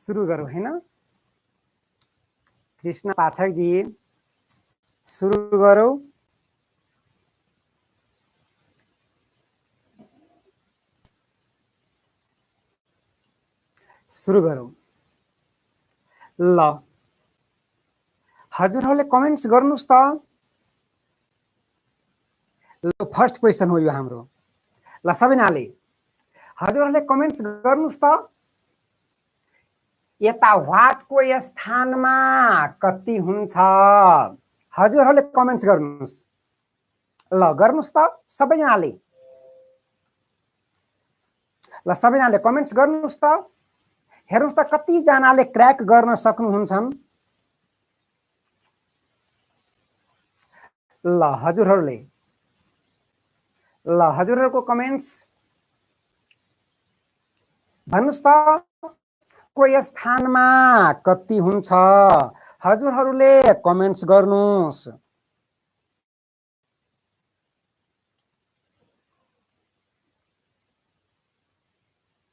सुरु गरौँ हैन? कृष्ण पाठक जी सुरु गरौँ। सुरु गरौँ। ल हजुरहरूले कमेन्ट्स गर्नुस् त। ल फर्स्ट क्वेशन हो यो हाम्रो। ल सबैजनाले हजुरहरूले कमेन्ट्स गर्नुस् त। यता व्हाटको स्थानमा कति हुन्छ? हजुरहरूले कमेन्ट्स गर्नुस्। ल गर्नुस् त सबैजनाले। ल सबैजनाले कमेन्ट्स गर्नुस् त। हेर्नुस् त कति जनाले क्र्याक गर्न सक्नुहुन्छन्। ल हजुरहरूले हजुरहरूको कमेन्ट्स भन्नुस् त को स्थानमा कति हुन्छ? हजुरहरूले कमेन्ट्स गर्नुस्।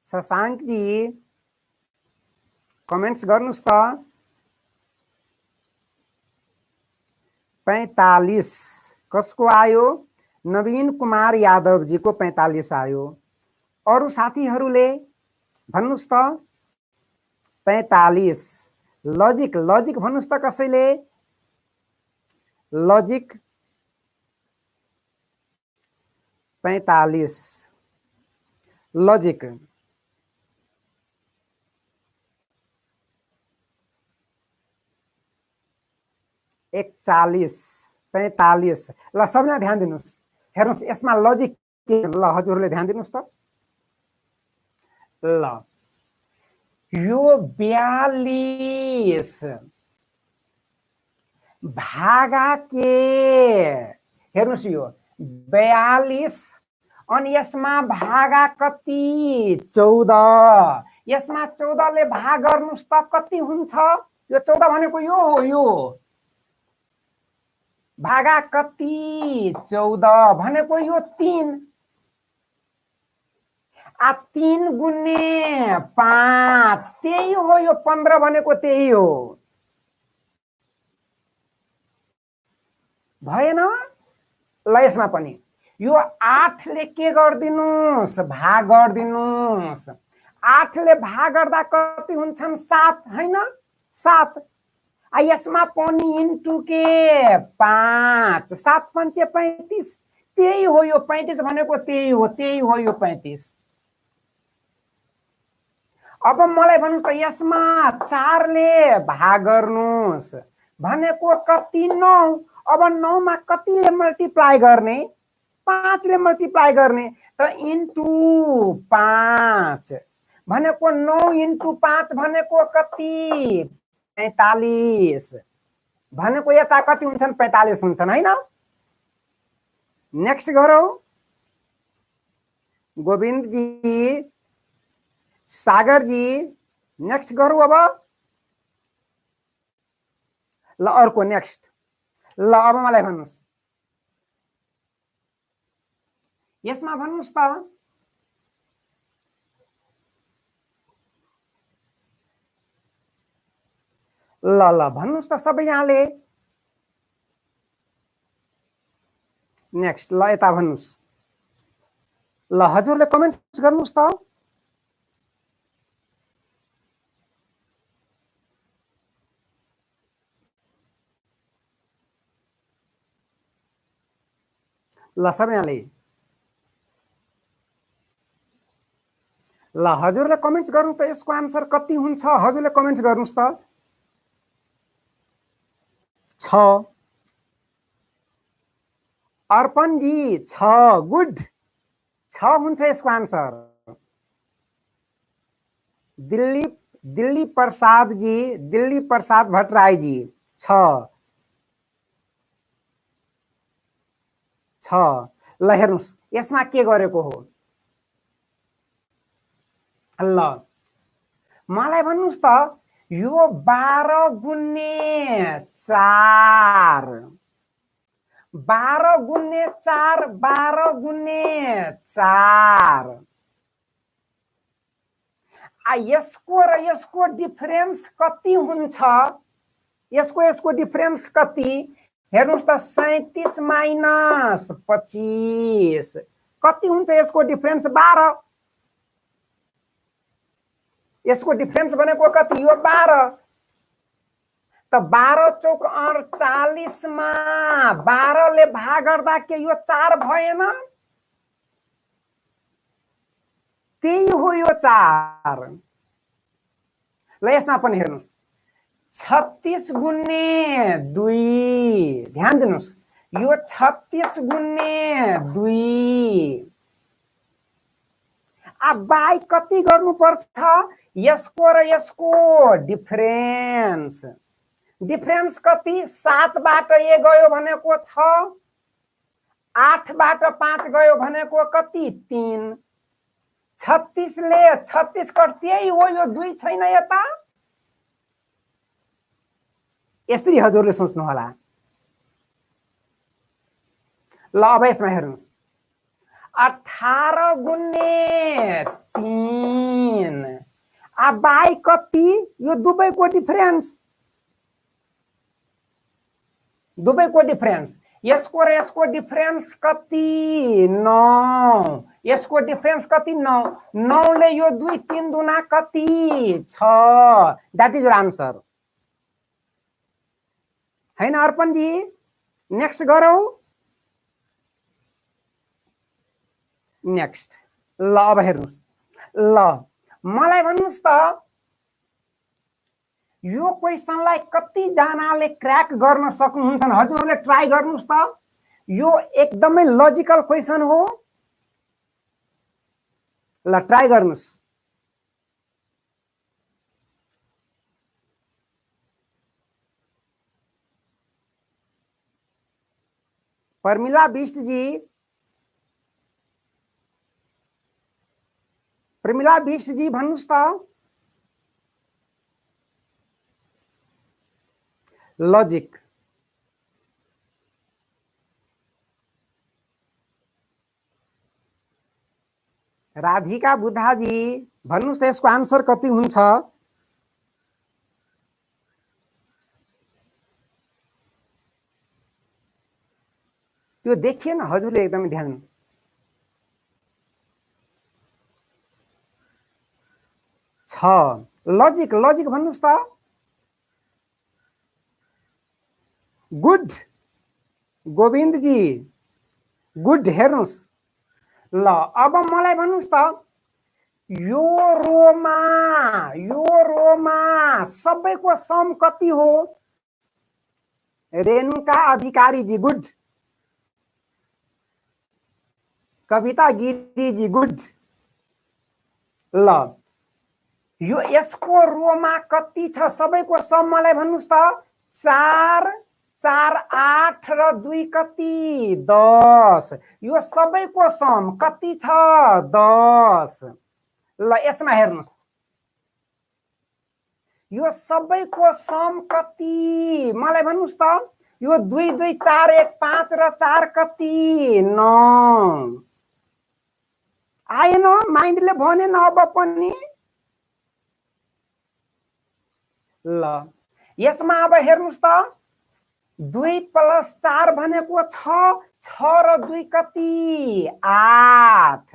शशाङ्क जी कमेन्ट्स गर्नुस् त। 45 कसको आयो? नवीन कुमार यादव जी को 45 आयो। अरु साथीहरूले भन्नुस् त 45। लजिक लजिक भन्नुस् त कसैले? लजिक 45। लजिक 41 45। ल सबैजना ध्यान दिनुस्। हेर्नुस् यसमा लजिक के? ल हजुरहरूले ध्यान दिनुस् त। ल यो 42 भागा के? हेर्नुस् यो 42 अनि यसमा भागा कति? 14। यसमा 14 ले भाग गर्नुस् त कति हुन्छ? यो 14 भनेको यो हो। यो भागा कति? 14 भनेको यो 3। 3 गुणे 5 त्यही हो। यो 15 भनेको त्यही हो। भएन? ल यसमा पनि यो 8 ले के गर्दिनुस्? भाग गर्दिनुस्। 8 ले भाग गर्दा कति हुन्छन्? 7 हैन? 7। यसमा पनि इन्टु के? 5। 7 पंचे 35 त्यही हो। यो 35 भनेको त्यही हो। त्यही हो यो 35। अब मलाई भन्नु त यसमा 4 ले भाग गर्नुस् भनेको कति? 9। अब 9 मा कतिले मल्टिप्लाई गर्ने? 5 ले मल्टिप्लाई गर्ने त इन्टु 5 भनेको 9 इन्टु 5 भनेको कति? 45 भनेको यता कति हुन्छन्? 45 हुन्छन् हैन? नेक्स्ट गरौँ। गोविन्द जी सागर जी नेक्स्ट गरौँ अब। ल अर्को नेक्स्ट। ल अब मलाई भन्नुस्। यसमा भन्नुस् त ल भन्नुस् त सबैजनाले। नेक्स्ट ल यता भन्नुस्। ल हजुरले कमेन्ट्स गर्नुस् त। ल सबैजनाले ल हजुरले कमेन्ट्स गर्नु त यसको आन्सर कति हुन्छ? हजुरले कमेन्ट्स गर्नुस् त। 6। अर्पण जी 6 गुड। 6 हुन्छ यसको आन्सर। दिल्ली प्रसाद जी दिल्ली प्रसाद भट्टराई जी 6। 6। ल हेर्नुस् यसमा के गरेको हो? ल मलाई भन्नुस् त यो 12 गुणे 4। 12 गुणे 4 12 गुणे 4 यसको र यसको डिफरेन्स कति हुन्छ यसको डिफरेन्स कति हेर्नुस् त 37 माइनस 25 कति हुन्छ यसको डिफरेन्स 12 यसको डिफरेन्स भनेको कति यो 12 त 12 चौक 48 मा 12 ले भाग गर्दा के यो 4 भएन त्यही हो यो 4 ल यसमा पनि हेर्नुस् 36 गुणे 2 ध्यान दिनुस् यो 36 गुणे 2 अब बाई कति गर्नु पर्छ यसको र यसको डिफरेन्स डिफरेन्स कति 7 बाट ए गयो भनेको 6 8 बाट 5 गयो भनेको कति 3 36 ले 36 कट्दै हो यो 2 छैन यता यसरी हजुरले सोच्नु होला ल अब यसमा हेर्नुस् 18 गुणे 3 अब बाई कति यो दुवैको डिफरेन्स यसको र यसको डिफरेन्स कति 9 यसको डिफरेन्स कति 9 9 ले यो 2 3 दुना कति 6 दैट इज योर आन्सर हैन अर्पण जी नेक्स्ट गरौ नेक्स्ट ल अब हेर्नुस् ल मलाई भन्नुस् त यो क्वेशनलाई कति जनाले क्र्याक गर्न सक्नुहुन्छ हजुरले ट्राई गर्नुस् त यो एकदमै लजिकल क्वेशन हो ल ट्राई गर्नुस् प्रमिला बिष्ट जी भन्नुस् त लजिक राधिका बुद्धाजी भन्नुस् त यसको आन्सर कति हुन्छ त्यो देखिएन हजुरले एकदमै ध्यान छ लजिक भन्नुस् त गुड गोविन्द जी गुड हेर्नुस् ल अब मलाई भन्नुस् त यो रोमा सबैको सम कति हो रेणुका अधिकारी जी गुड कविता गिरी जी गुड ल यो यसको रोमा कति छ सबैको सम मलाई भन्नुस् त 4 4 8 र 2 कति 10 यो सबैको सम कति छ 10 ल यसमा हेर्नुस् यो सबैको सम कति मलाई भन्नुस् त यो 2 2 4 1 5 र 4 कति 9 आएन माइन्डले भनेन अब पनि ल यसमा अब हेर्नुस् त 2 + 4 भनेको 6 र 2 कति 8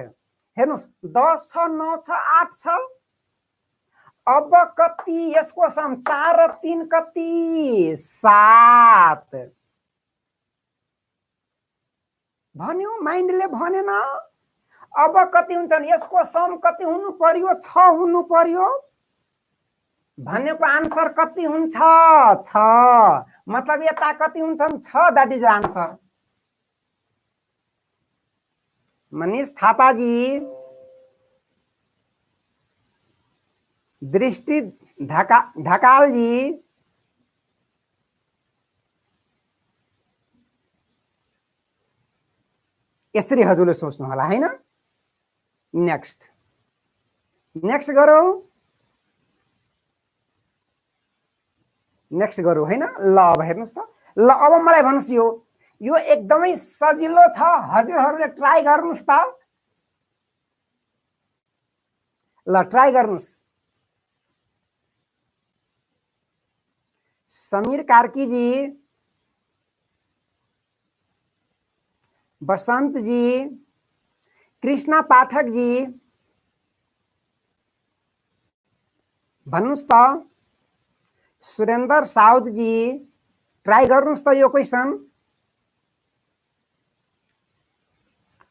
हेर्नुस् 10 छ 9 छ 8 छ अब कति यसको सम 4 र 3 कति 7 भन्यो माइन्डले भनेन अब कति हुन्छ यसको सम कति हुनु पर्यो 6 हुनु पर्यो भनेको आन्सर कति हुन्छ 6 मतलब यता कति हुन्छन् 6 that is answer Manish Thapa ji Drishti Dhakal जी यसरी हजुरले सोच्नु होला हैन नेक्स्ट गरौ हैन ल अब हेर्नुस् त ल अब मलाई भन्नुस् यो एकदमै सजिलो छ हजुरहरुले ट्राई गर्नुस् त ल ट्राई गर्नुस् समीर कार्की जी, बसंत जी, कृष्णा पाठक जी, भन्नुस् त। सुरेंद्र साउद जी, ट्राई गर्नुस् त यो क्वेशन।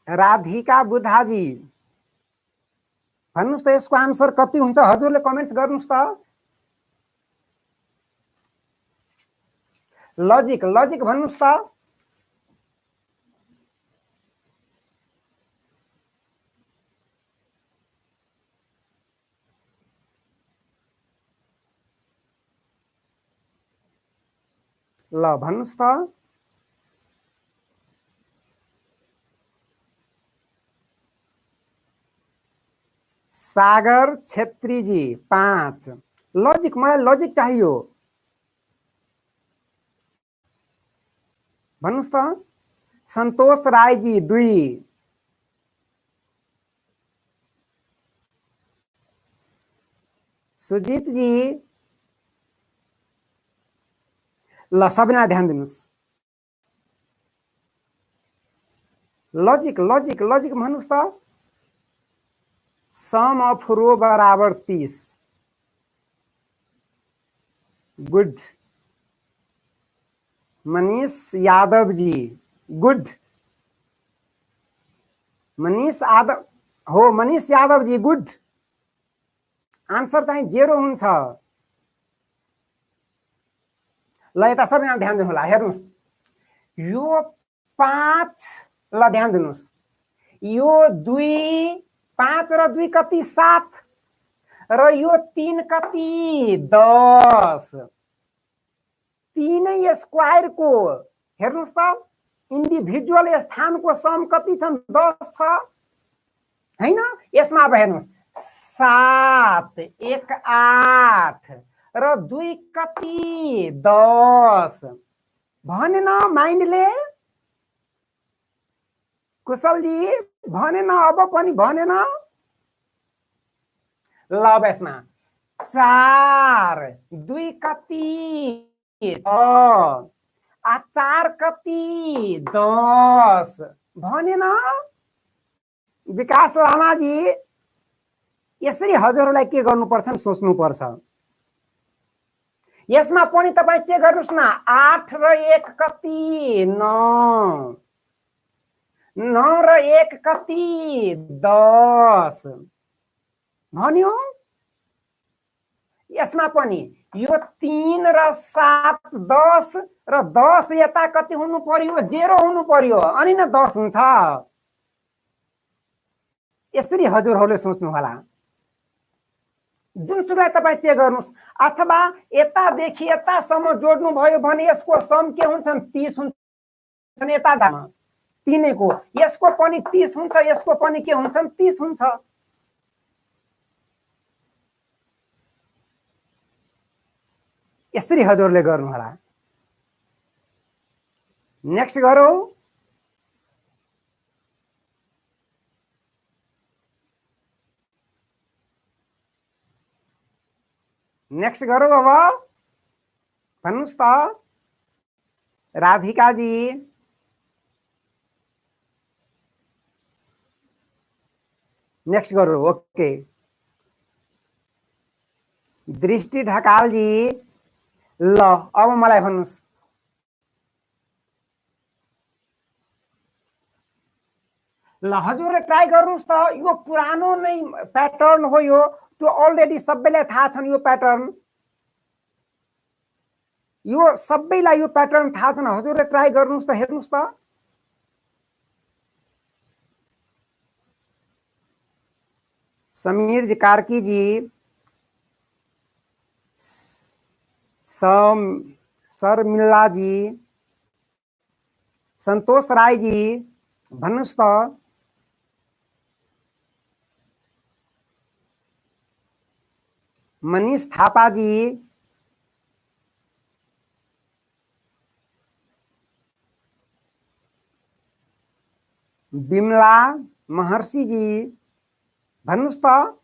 राधिका बुधाजी, भन्नुस् त यसको आन्सर कति हुन्छ? हजुरले कमेन्ट्स गर्नुस् त। लजिक लजिक भन्नुस् त। ल भन्नुस् त। सागर छेत्री जी 5। लजिक, मलाई लजिक चाहियो। भन्नुस् त। संतोष राय जी 2। सुजित जी, ल सबैलाई ध्यान दिनुस्। लजिक लजिक लजिक भन्नुस् त। सम अफ रो बराबर 30। गुड। मनीष यादव जी, गुड। मनीष यादव हो, मनीष यादव जी गुड। आन्सर चाहिँ 0 हुन्छ। ल यता सबैजना ध्यान दिनु होला, हेर्नुस्। यो 5, ल ध्यान दिनुस्। यो 2, 5 र 2 कति? 7। र यो 3 कति? 10। 3 स्क्वायर को हेर्नुस् त, इन्डिभिजुअल स्थानको सम कति छन्? 10 छ हैन? यसमा अब हेर्नुस्, 7 1 8 र 2 कति? 10 भनेन माइन्डले? कुशल जी भनेन? अब पनि भनेन? ल अब यसमा 4 2 कति? 4 कति? 10 भनेन? विकास लामाजी, यसरी हजुरहरूलाई के गर्नुपर्छ सोच्नुपर्छ। यसमा पनि तपाई चेक गर्नुस् न। 8 र 1 कति? 9। 9 र 1 कति? 10 भन्यो। यसमा पनि यो 3 र 7 10 र 10 यता कति हुनु पर्यो? 0 हुनु पर्यो, अनि न 10 हुन्छ। यसरी हजुरहरूले सोच्नु होला। जुनसुकै तपाईँ चेक गर्नुस्, अथवा यतादेखि यतासम्म जोड्नु भयो भने यसको सम के हुन्छन्? 30 हुन्छन्। यता दामा तिनैको, यसको पनि 30 हुन्छ, यसको पनि के हुन्छन्? 30 हुन्छ। यसरी हजुरले गर्नु होला। नेक्स्ट गरौँ। नेक्स्ट गरौँ अब। भन्नुस् त। राधिका जी, नेक्स्ट गरौँ। ओके। दृष्टि ढकाल जी, ल अब मलाई भन्नुस्। ल हजुरले ट्राई गर्नुस् त। यो पुरानो नै प्याटर्न हो, यो त्यो अलरेडी सबैलाई थाहा छन्। यो प्याटर्न, यो सबैलाई यो प्याटर्न थाहा छन्। हजुरले ट्राई गर्नुस् त, हेर्नुस् त। समीर जी कार्की जी, शर्मिला जी, संतोष राय जी, भन्नुस् त। मनीष थापा जी, बिमला महर्षि जी, भन्नुस् त।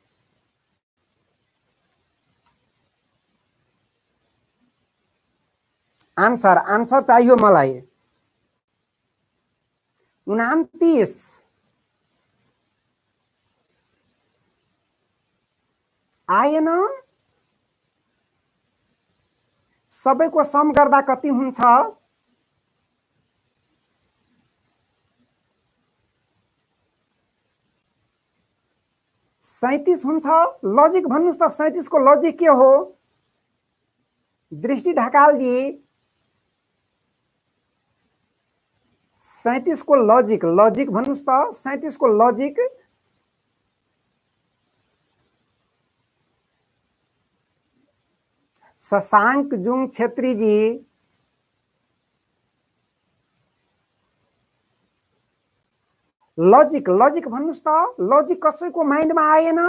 आन्सर आन्सर चाहियो मलाई। 29 आएन। सबैको सम गर्दा कति हुन्छ? 37 हुन्छ। लजिक भन्नुस् त 37 को लजिक के हो? दृष्टि ढकालजी 37 को लजिक लजिक भन्नुस् त 37 को लजिक। शशांक जुङ छेत्रीजी लजिक लजिक भन्नुस् त लजिक कसैको माइन्डमा आएन?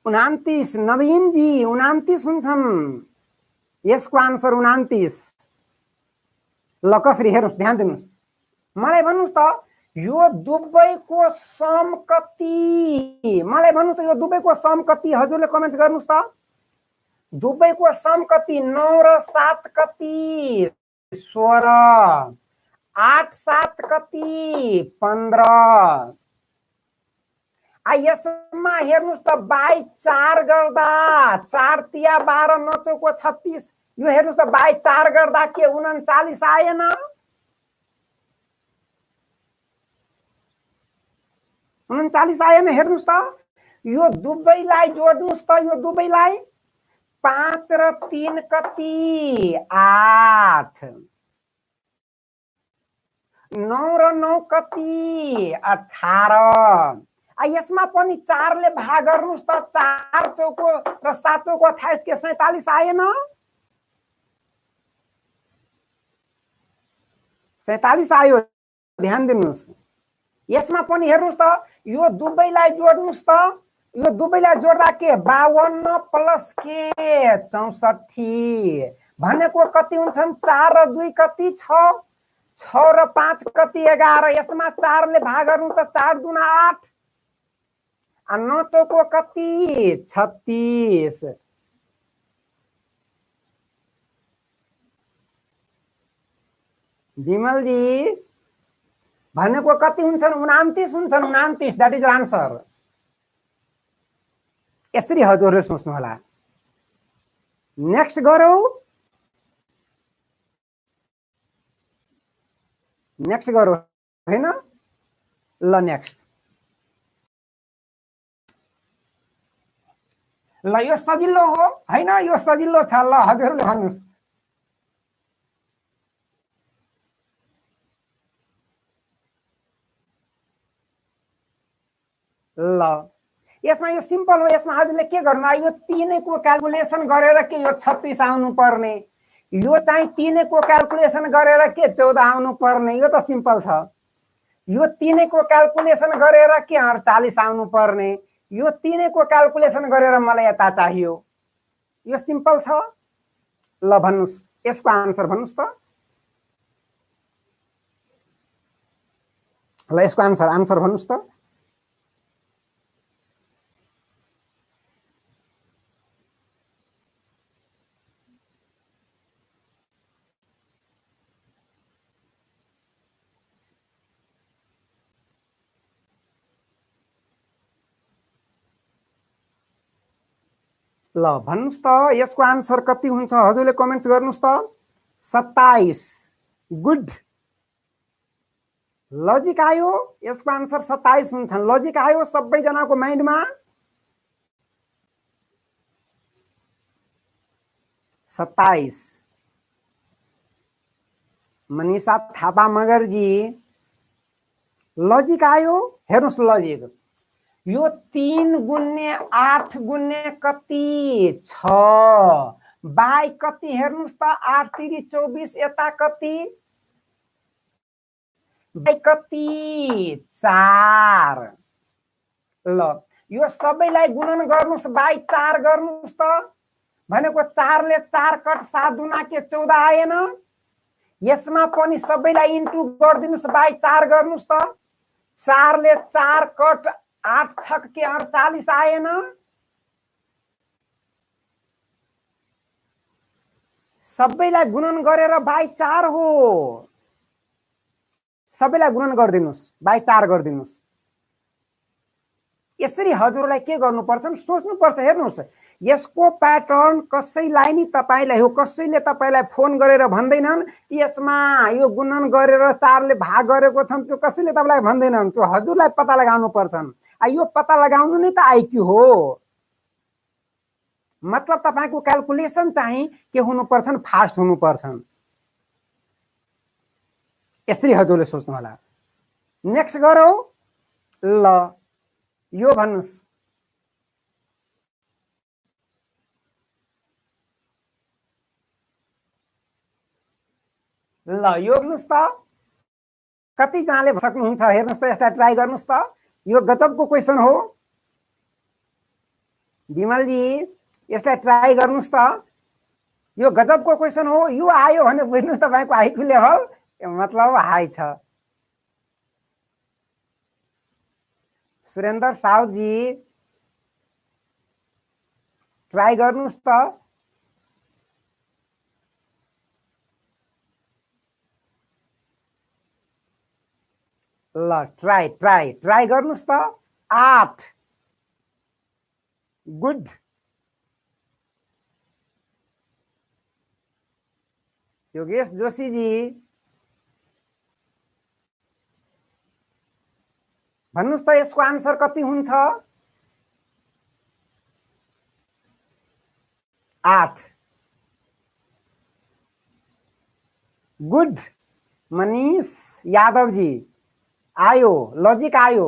उनान्तीस नवीन जी 29 हुन्छन्। यसको आन्सर 29। ल कसरी हेर्नुस् ध्यान दिनुस्। मलाई भन्नुस् त यो दुवैको सम कति? मलाई भन्नु त यो दुवैको सम कति? हजुरले कमेन्ट गर्नुस् त। दुवैको सम कति? 9 र 7 कति? 16। 8 7 कति? 15। यसमा हेर्नुस् त बाई 4 गर्दा 4 तिया 12 9 चौको 36। यो हेर्नुस् त बाई 4 गर्दा के 39 आएन? आएन। हेर्नुस् त यो दुवैलाई जोड्नुस् त। यो दुवैलाई 5 र 3 कति? 8। 9 र 9 कति? 18। यसमा पनि 4 ले भाग गर्नुस् त। 4 चौको र 7 चौको 28 के 47 आएन? 47 आयो। ध्यान दिनुस्। यसमा पनि हेर्नुस् त यो दुवैलाई जोड्नुस् त। यो दुवैलाई जोड्दा के 52 प्लस के 64 भनेको कति हुन्छन्? 4 र 2 कति? 6। 6 र 5 कति? 11। यसमा 4 ले भाग गर्नु त 4 दुना 8। 9 चौको कति? 36। विमल जी भनेको कति हुन्छन्? 29 हुन्छन्। 29 दैट इज आन्सर। यसरी हजुरले सोच्नु होला। नेक्स्ट गरौँ। नेक्स्ट गरौँ हैन? ल नेक्स्ट। ल यो सजिलो हो हैन? यो सजिलो छ। ल हजुरले भन्नुस्। ल यसमा यो सिम्पल हो। यसमा हजुरले के गर्नु? यो तीनैको क्याल्कुलेसन गरेर के यो 36 आउनु पर्ने। यो चाहिँ तीनैको क्याल्कुलेसन गरेर के 14 आउनु पर्ने। यो त सिम्पल छ। यो तीनैको क्याल्कुलेसन गरेर के 40 आउनु पर्ने। यो तीनैको क्याल्कुलेसन गरेर मलाई यता चाहियो। यो सिम्पल छ। ल भन्नुस् यसको आन्सर भन्नुस् त। ल यसको आन्सर भन्नुस् त। ल भन्नुस् त यसको आन्सर कति हुन्छ? हजुरले कमेन्ट्स गर्नुस् त। 27। गुड। लजिक आयो। यसको आन्सर 27 हुन्छन्। लजिक आयो सबैजनाको माइन्डमा। 27। मनीषा थापा मगरजी लजिक आयो। हेर्नुस् लजिक। यो 3 गुन्ने 8 गुन्ने कति? 6 बाई कति? हेर्नुस् त 8 3 24 यता कति? बाई कति? 4। ल यो सबैलाई गुणन गर्नुस् बाई 4 गर्नुस् त भनेको 4 ले 4 कट 7 दुना के 14 आएन। यसमा पनि सबैलाई इन्टु गर्दिनुस् बाई 4 गर्नुस् त 4 ले 4 कट 8 छक के 48 आएन। सबैलाई गुणन गरेर बाई 4 हो। सबैलाई गुणन गर्दिनुस् बाई 4 गर्दिनुस्। यसरी हजुरलाई के गर्नुपर्छ सोच्नुपर्छ। हेर्नुस् यसको प्याटर्न कसैलाई नि तपाईलाई हो कसैले तपाईलाई फोन गरेर भन्दैनन् यसमा यो गुणन गरेर 4 ले भाग गरेको छन् त्यो कसैले तपाईलाई भन्दैनन्। त्यो हजुरलाई पत्ता लगाउनु पर्छन्। यो पत्ता लगाउनु नै त आइक्यू हो। मतलब तपाईको क्याल्कुलेसन चाहिँ के हुनुपर्छन् फास्ट हुनुपर्छन्। यसरी हजुरले सोच्नु होला। नेक्स्ट गरौ। ल यो भन्नुस् ल यो भन्नुस् त कति जनाले सक्नुहुन्छ हेर्नुस् त यसलाई ट्राई गर्नुस् त। यो गजबको क्वेशन हो विमल जी यसलाई ट्राई गर्नुस् त। यो गजबको क्वेशन हो। यो आयो भने बुझ्नुस् तपाईको आइक्यू लेभल मतलब हाई छ। सुरेन्द्र साहु जी ट्राई गर्नुस् त। ल ट्राई ट्राई ट्राई गर्नुस् त। 8 गुड। योगेश जोशी जी भन्नुस् त यसको आन्सर कति हुन्छ। 8 गुड। मनीष यादव जी आयो लजिक आयो।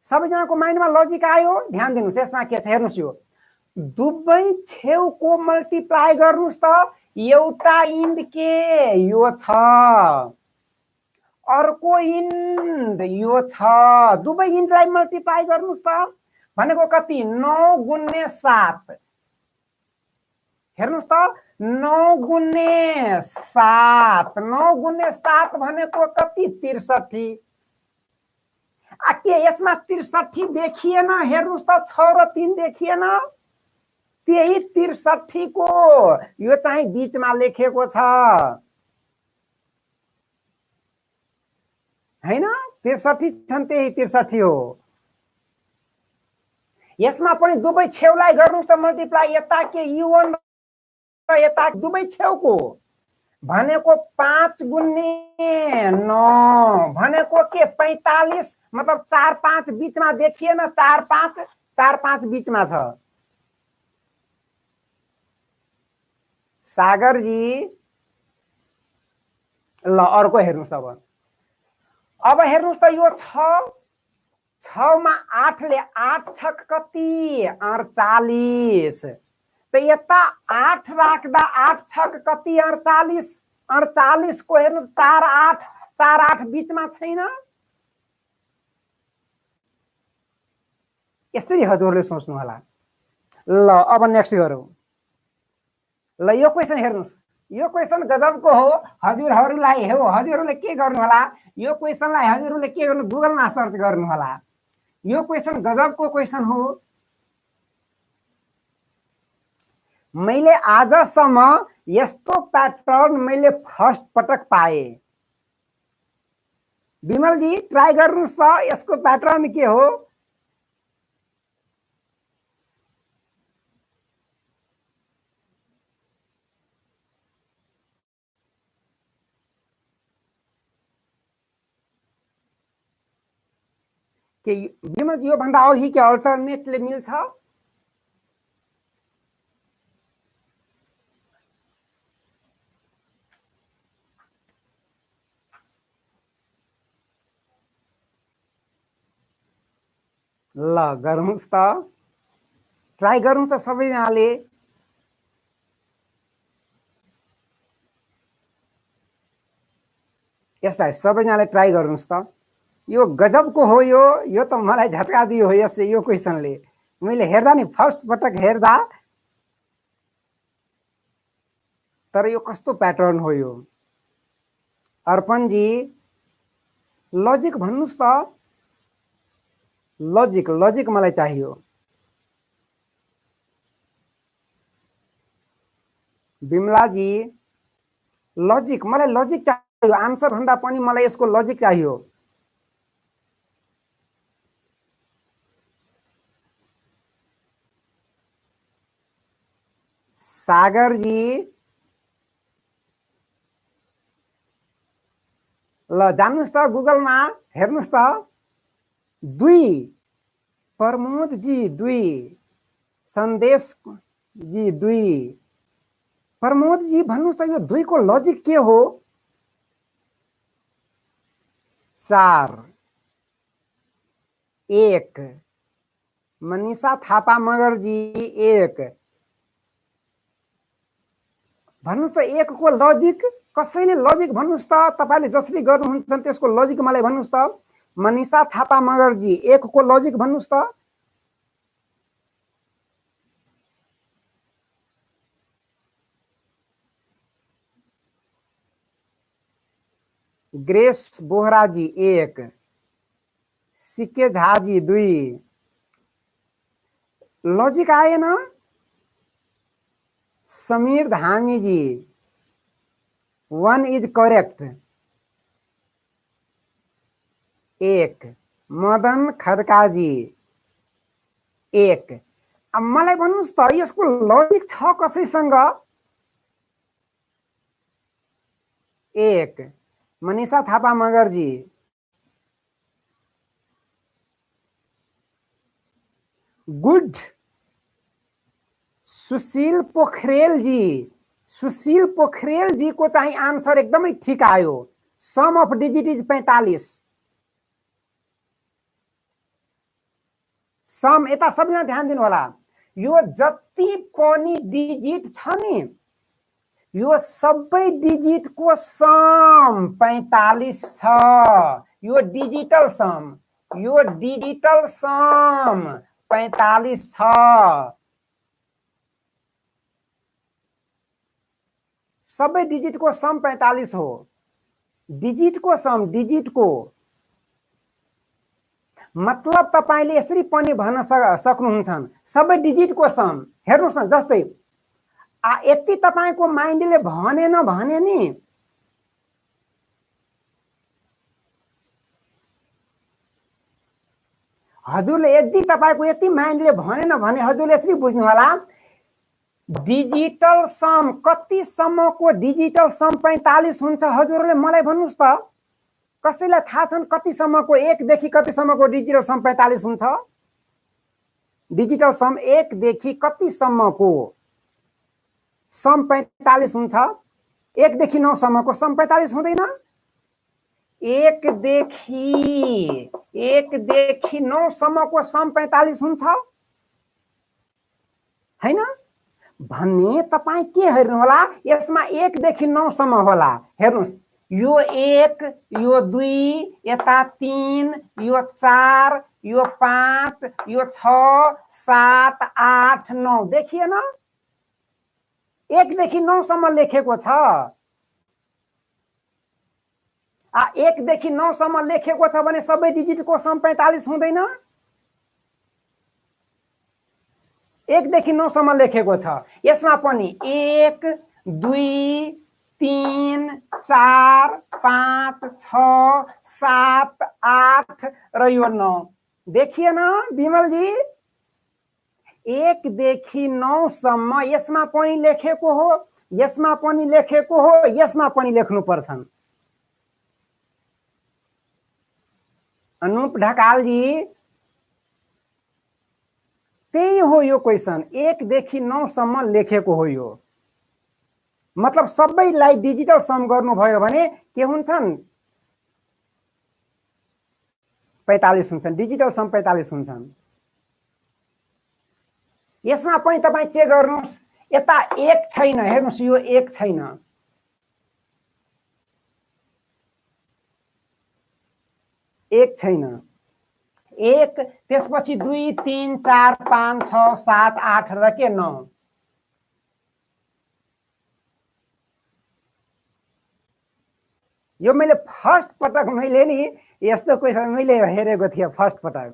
सबैजनाको माइन्डमा लजिक आयो। ध्यान दिनुस् यसमा के छ हेर्नुस्। यो दुबै छेउको मल्टिप्लाई गर्नुस् त एउटा इन्ड के यो छ अर्को इन्ड यो छ। दुबै इन्डलाई मल्टिप्लाई गर्नुस् त भनेको कति 9 गुणे 7। हेर्नुस् त 9 गुणे 7 9 गुणे 7 भनेको कति 63। के यसमा 63 देखिएन। हेर्नुस् त 6 र 3 देखिएन। त्यही 63 को यो चाहिँ बीचमा लेखेको छ हैन। 63 छन् त्यही 63 हो। यसमा पनि दुबै छेउलाई गर्नुस् त मल्टिप्लाई यता के u1 र यता दुबै छेउको भनेको 5 गुणे 9 भनेको के 45 मतलब 4 5 बीचमा देखिएन। 4 5 बीचमा छ। सागर जी ल अर्को हेर्नुस् अब हेर्नुस् त यो 6 मा 8 ले 8 छक कति 48। त यता 8 राख्दा 8 छक कति 48। 48 को हेर्नुस् 4 8 बीचमा छैन। यसरी हजुरले सोच्नु होला। ल अब नेक्स्ट गरौ। ल यो क्वेशन हेर्नुस्। यो क्वेशन गजबको हो। हजुरहरुलाई हो हजुरहरुले के गर्नु होला यो क्वेशनलाई हजुरहरुले के गर्नु गुगलमा सर्च गर्नु होला। यो क्वेशन गजबको क्वेशन हो। मैले आजसम्म यस्तो प्याटर्न मैले फर्स्ट पटक पाए। विमल जी ट्राई गर्नुस् त यसको प्याटर्न के हो। के विमल जी यो भन्दा अघि के अल्टरनेटले मिल्छ। ल गर्नुस् त ट्राई गर्नुस् त सबैजनाले। यसलाई सबैजनाले ट्राई गर्नुस् त। यो गजबको हो। यो त मलाई झट्का दियो हो यसले, यो क्वेसनले। मैले हेर्दा नि फर्स्ट पटक हेर्दा, तर यो कस्तो प्याटर्न हो यो। अर्पणजी लजिक भन्नुस् त, लजिक लजिक मलाई चाहियो। बिमलाजी लजिक, मलाई लजिक चाहियो। आन्सर भन्दा पनि मलाई यसको लजिक चाहियो। सागरजी ल जान्नुस् त गुगलमा हेर्नुस् त। 2 प्रमोदजी 2, सन्देशजी 2। प्रमोदजी भन्नुस् त यो 2 को लजिक के हो? 4 1 मनीषा थापा मगरजी 1 भन्नुस् त। 1 को लजिक कसैले लजिक भन्नुस् त, तपाईले जसरी गर्नुहुन्छ त्यसको लजिक मलाई भन्नुस् त। मनीषा थापा मगरजी 1 को लजिक भन्नुस् त। ग्रेस बोहराजी 1, सिके झाजी 2। लजिक आएन। Sameer Dhamiji 1 is correct 1। मदन खड्काजी 1। अब मलाई भन्नुस् त यसको लजिक छ कसैसँग? 1 मनीषा थापा मगरजी। गुड। सुशील पोखरेल जी, सुशील पोखरेल जी को चाहिँ आन्सर एकदमै ठीक आयो। Sum of digit is 45। Sum, यता सबैजना ध्यान दिनु होला। यो जति पनि डिजिट छ नि, यो सबै डिजिट को सम 45 छ। यो डिजिटल सम, यो डिजिटल सम 45 छ। सबै डिजिट को सम 45 हो। डिजिट को सम, डिजिट को मतलब तपाईले यसरी पनि भन्न सक्नुहुन्छ सबै डिजिट को सम। हेर्नुस् न, जस्तै यति तपाईको माइन्डले भनेन भने नि हजुरले, यदि तपाईको यति माइन्डले भनेन भने हजुरले यसरी बुझ्नु होला, डिजिटल सम कति सम्मको डिजिटल सम 45 हुन्छ? हजुरले मलाई भन्नुस् त, कसैलाई थाहा छन् कति सम्मको, 1 देखि कति सम्मको डिजिटल सम 45 हुन्छ? डिजिटल सम 1 देखि कति सम्मको सम 45 हुन्छ? 1 देखि 9 सम्मको सम 45 हुँदैन? 1 देखि 9 सम्मको सम 45 हुन्छ हैन? भन्ने तपाई के हेर्नु होला, यसमा 1 देखि 9 सम्म होला। हेर्नुस्, यो 1, यो 2, यता 3, यो 4, यो 5, यो 6, 7, 8, 9 देखिएन? 1 देखि 9 सम्म लेखेको छ। 1 देखि 9 सम्म लेखेको छ भने सबै डिजिटको सम 45 हुँदैन? 1 देखि 9 सम्म लेखेको छ। यसमा पनि 1, 2, 3, 4, 5, 6, 7, 8 र यो 9 देखिएन बिमलजी? 1 देखि 9 सम्म यसमा पनि लेखेको हो, यसमा पनि लेखेको हो, यसमा पनि लेख्नु पर्छन्। अनुप ढकालजी त्यही हो यो क्वेशन। 1 देखि 9 सम्म लेखेको हो यो। मतलब सबैलाई डिजिटल सम गर्नुभयो भने के हुन्छन्? 45 हुन्छन्। डिजिटल सम 45 हुन्छन्। यसमा पनि तपाई चेक गर्नुस्, यता 1 छैन। हेर्नुस्, यो 1 छैन। एक छैन, एक त्यसपछि 2 3 4 5 6 7 8 र के 9। यो मैले फर्स्ट पटक मैले नि यस्तो क्वेसन मैले हेरेको थिएँ फर्स्ट पटक,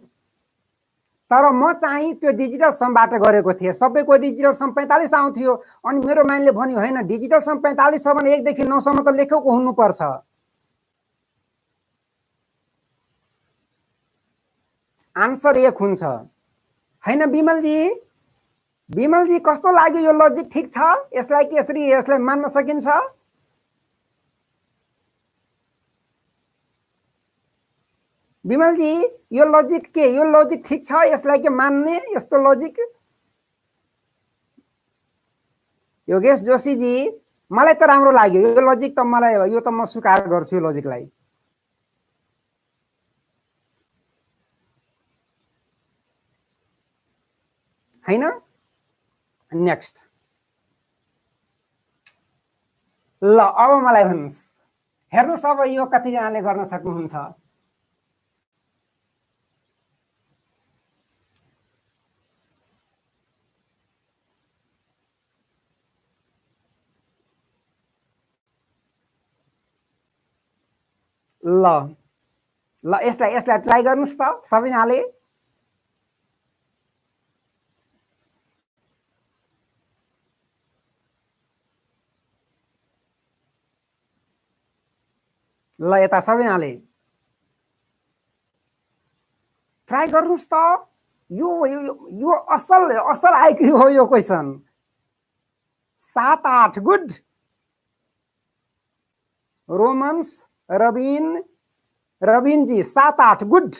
तर म चाहिँ त्यो डिजिटल समबाट गरेको थिएँ। सबैको डिजिटल सम 45 आउँथ्यो, अनि मेरो माइन्डले भन्यो होइन डिजिटल सम 45 छ भने 1 देखि 9 सम्म त लेखेको हुनुपर्छ। आन्सर 1 हुन्छ। हैन विमलजी, विमलजी कस्तो लाग्यो यो लजिक ठीक छ? यसलाई के यसरी यसलाई मान्न सकिन्छ? विमलजी यो लजिक के, यो लजिक ठीक छ? यसलाई के मान्ने यस्तो लजिक? योगेश जोशीजी मलाई त राम्रो लाग्यो यो लजिक, त मलाई यो त म स्वीकार गर्छु यो लजिकलाई। हैन? नेक्स्ट ल अब मलाई भन्नुस्, हेर्नुस् अब यो कतिजनाले गर्न सक्नुहुन्छ। ल ल यसलाई ट्राई गर्नुस् त सबैजनाले। ल यता सबैजनाले ट्राई गर्नुस् त। यो यो यो असल असल आइक्यू हो यो क्वेसन। 7 8 गुड। रोमन्स रबिन जी 7 8 गुड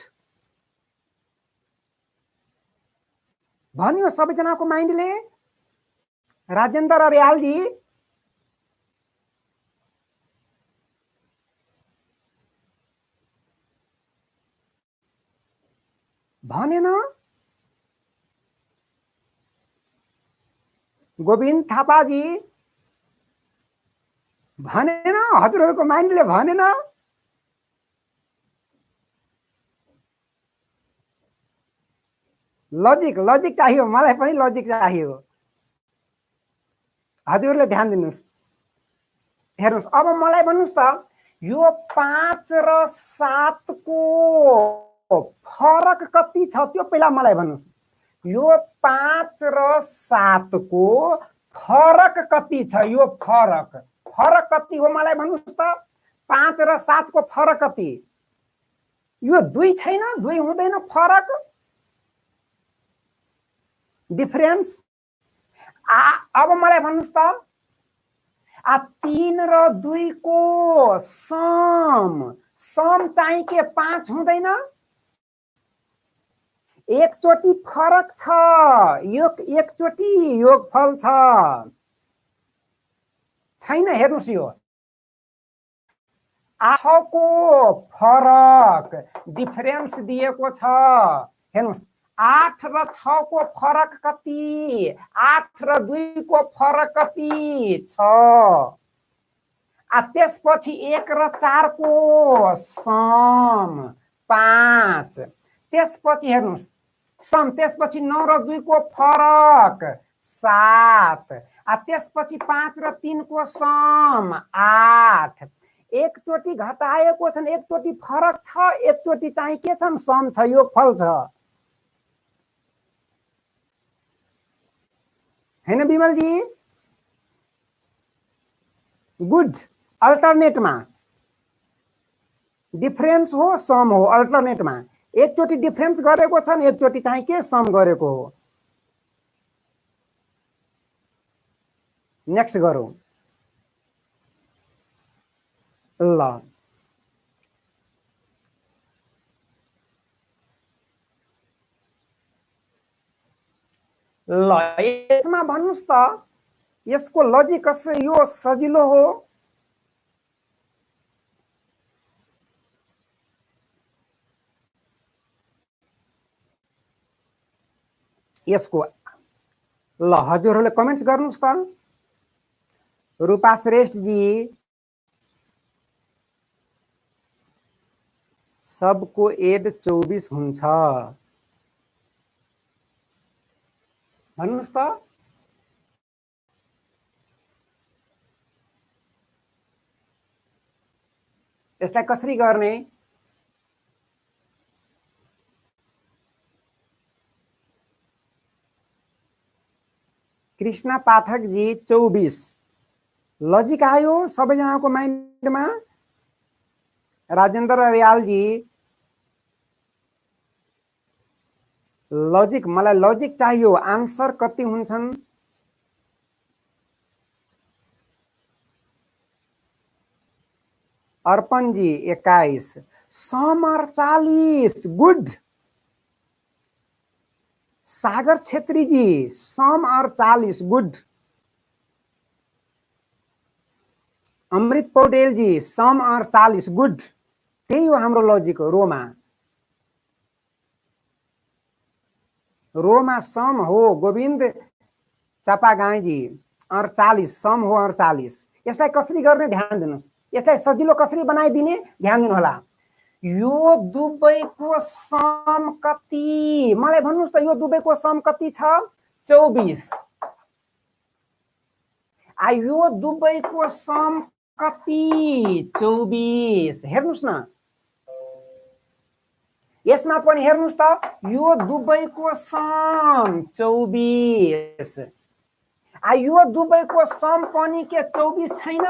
भन्यो सबैजनाको माइन्डले। राजेन्द्र अर्याल जी भनेन। गोविन्द थापाजी भनेन, हजुरहरूको माइन्डले भनेन। लजिक लजिक चाहियो, मलाई पनि लजिक चाहियो। हजुरले ध्यान दिनुस्। हेर्नुस् अब मलाई भन्नुस् त यो 5 र 7 को फरक कति छ त्यो पहिला मलाई भन्नुस्। यो 5 र 7 को फरक कति छ? यो फरक कति हो मलाई भन्नुस् त। 5 र 7 को फरक कति? यो 2 छैन, 2 हुँदैन फरक डिफरेन्स। अब मलाई भन्नुस् त 3 र 2 को सम चाहिँ के 5 हुँदैन? एकचोटि फरक छ, एकचोटि योगफल छ छैन? हेर्नुस् यो 8 को फरक डिफरेन्स दिएको छ। हेर्नुस् 8 र 6 को फरक कति? 8 र 2 को फरक कति छ? त्यसपछि 1 र 4 को सम 5। त्यसपछि हेर्नुस् सम, त्यसपछि 9 र 2 को फरक 7। त्यसपछि 5 र 3 को सम 8। एकचोटि घटाएको छन्, एकचोटि फरक छ, एकचोटि चाहिँ के छन्? सम छ, योगफल छ। हैन विमलजी? गुड। अल्टरनेटमा डिफरेन्स हो, सम हो। अल्टरनेटमा एकचोटि डिफरेन्स गरेको छन्, एकचोटि चाहिँ के सम गरेको हो। नेक्स्ट गरौँ। ल ल यसमा भन्नुस् त यसको लजिक कसरी? यो सजिलो हो। यसको ल हजुरहरूले कमेन्ट्स गर्नुस् त। रूपा श्रेष्ठ जी सबको एड 24 हुन्छ। भन्नुस् त। यसलाई कसरी गर्ने? कृष्ण पाठक जी 24 लजिक आयो सबैजनाको माइन्डमा? राजेन्द्र रियाल जी लजिक, मलाई लजिक चाहियो। आन्सर कति हुन्छन्? अर्पण जी 21, समर 40, गुड। सागर छेत्री जी सम और 40, गुड। अमृत पौडेल जी सम और 40, गुड। त्यही हो हाम्रो लजिक हो। रोमा सम हो। गोविन्द चापागाई जी और 40 सम हो और 40। यसलाई कसरी गर्ने ध्यान दिनुस्। यसलाई सजिलो कसरी बनाइदिने ध्यान दिनु होला। यो दुबैको सम कति? मलाई भन्नुस् त यो दुबैको सम कति छ? 24। यो दुबैको सम कति? 24। हेर्नुस् न, यसमा पनि हेर्नुस् त, यो दुबैको सम 24। यो दुबैको सम पनि के 24 छैन?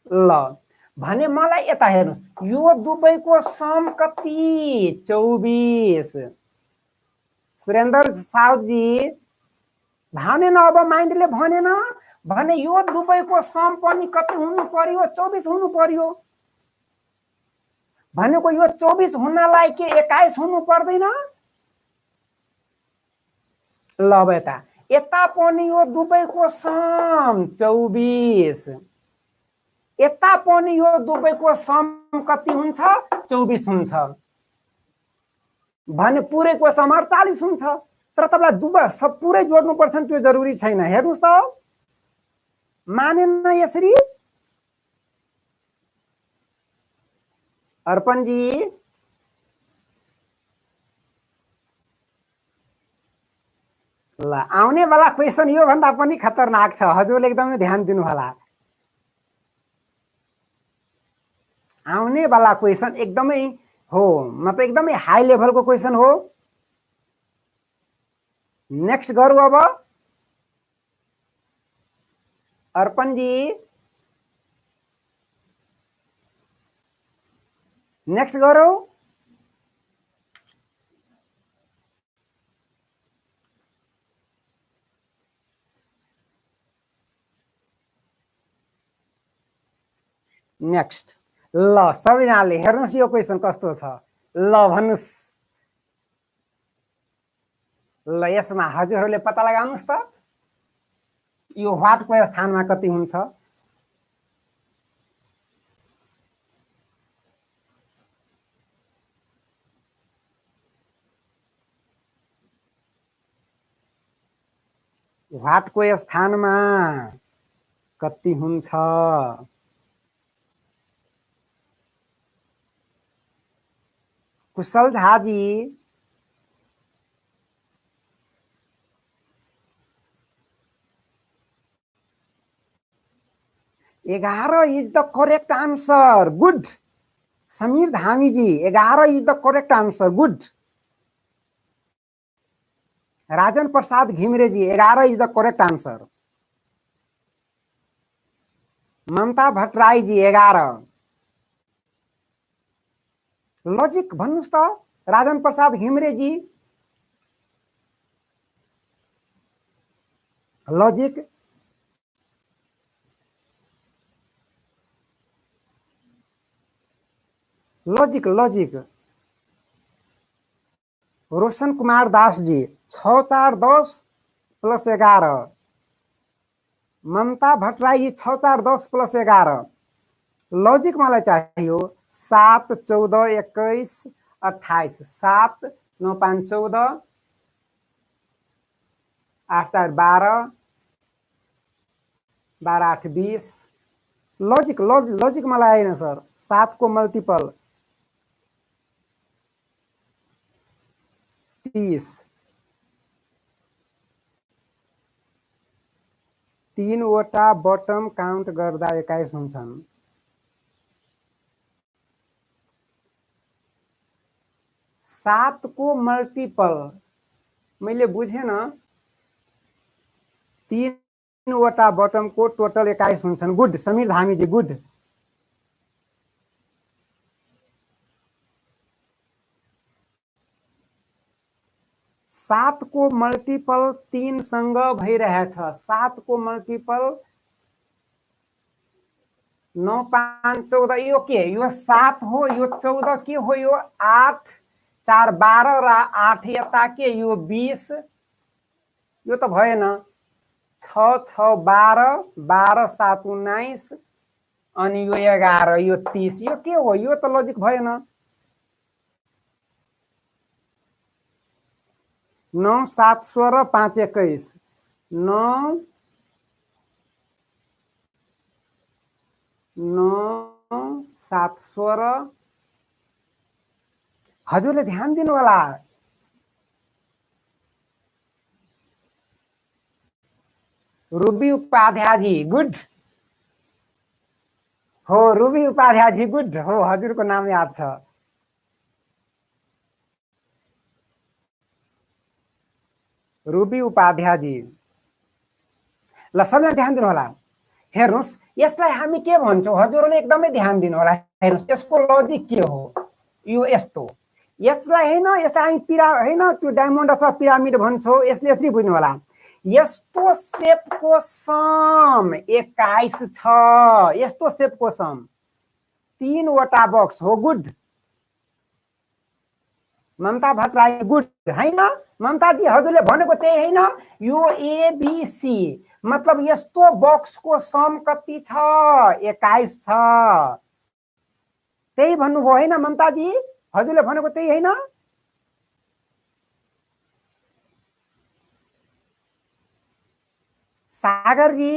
ल भने मलाई यता हेर्नुस्, यो दुबैको सम कति? 24। सुरेन्द्र साउजी भनेन, अब माइन्डले भनेन भने यो दुबैको सम पनि कति हुनु पर्यो? 24 हुनु पर्यो। भनेको यो 24 हुनलाई के 21 हुनु पर्दैन? ल अब यता पनि यो दुबैको सम 24। यता पनि यो दुबैको सम कति हुन्छ? 24 हुन्छ। भने पुरैको सम 40 हुन्छ। तर तपाईलाई दुबै सब पुरै जोड्नु पर्छ नि, त्यो जरुरी छैन। हेर्नुस् त, मानेन यसरी? अर्पण जी ल आउने वाला क्वेशन यो भन्दा पनि खतरनाक छ। हजुरले एकदमै ध्यान दिनु होला। आउने वाला क्वेशन एकदमै हो, मतलब एकदमै हाई लेभलको क्वेशन हो। नेक्स्ट गरौँ अब। अर्पण जी नेक्स्ट गरौँ। नेक्स्ट ल सबैजनाले हेर्नुस् यो क्वेशन कस्तो छ। ल भन्नुस्। ल यसमा हजुरहरूले पत्ता लगाउनुस् त, यो व्हाटको स्थानमा कति हुन्छ? व्हाटको स्थानमा कति हुन्छ? Kushal Jhaji 11 is the correct answer, good. Sameer Dhami ji 11 is the correct answer, good. Rajan Prasad Ghimire ji 11 is the correct answer. Mamata Bhattarai ji 11। Logic भन्नुस् त Rajan Prasad Ghimire ji. Logic logic logic Roshan Kumar Das ji 6 4 10 plus 11। Mamata Bhattarai 6 4 10 plus 11। Logic मलाई चाहियो 7 14 21 28। 7 9 5 14 8 4 12 12 8 20 लजिक मलाई आएन सर। 7 को मल्टिपल 30, 3 वटा बटम काउन्ट गर्दा 21 हुन्छन्। 7 को मल्टिपल मैले बुझेन। 3 वटा बटमको टोटल 21 हुन्छन्। Good Sameer Dhamiji, good. सात को मल्टिपल 3 सँग भइरहेछ। 7 को मल्टिपल 9 5 14, यो के? यो 7 हो, यो 14 के हो? यो 8 4 12 र 8 यता के? यो 20, यो त भएन। 6 6 12 12 7 19 अनि यो 11 यो 30, यो के हो? यो त लजिक भएन। 9 7 16 5 21, 9 7 16। हजुरले ध्यान दिनु होला। रुबी उपाध्यायजी, गुड हो। रुबी उपाध्यायजी, गुड हो। हजुरको नाम याद छ। रुबी उपाध्यायजी। ल सबैले ध्यान दिनु होला। हेर्नुस्, यसलाई हामी के भन्छौँ? हजुरले एकदमै ध्यान दिनु होला। हेर्नुस्, यसको लजिक के हो? यो यस्तो, यसलाई हैन, यसलाई हामी हैन त्यो डायमन्ड अथवा पिरामिड भन्छौँ। यसले यसरी बुझ्नु होला। यस्तो सेपको सम 21 छ। यस्तो सेपको सम 3 वटा बक्स हो। गुड ममता भट्टराई, गुड हैन? ममताजी हजुरले भनेको त्यही हैन? यो एबीसी मतलब यस्तो बक्सको सम कति छ? 21 छ। त्यही भन्नुभयो हैन ममताजी? हजुरले भनेको त्यही हैन? सागरजी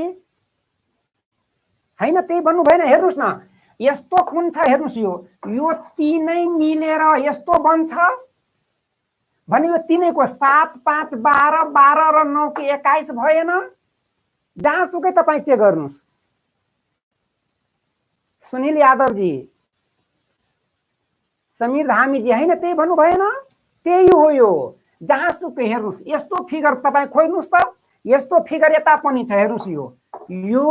हैन त्यही भन्नु भएन? हेर्नुस् न, यस्तो कुन छ? हेर्नुस्, यो तीनै मिलेर यस्तो बन्छ भने यो तीनैको 7 5 12 12 र 9 को 21 भएन? जहाँसुकै तपाईँ चेक गर्नुस्। सुनिल यादवजी, समीर धामीजी, हैन त्यही भन्नु भएन? त्यही हो। यो जहाँसुकै हेर्नुस्, यस्तो फिगर तपाईँ खोज्नुस् त। यस्तो फिगर यता पनि छ। हेर्नुस्, यो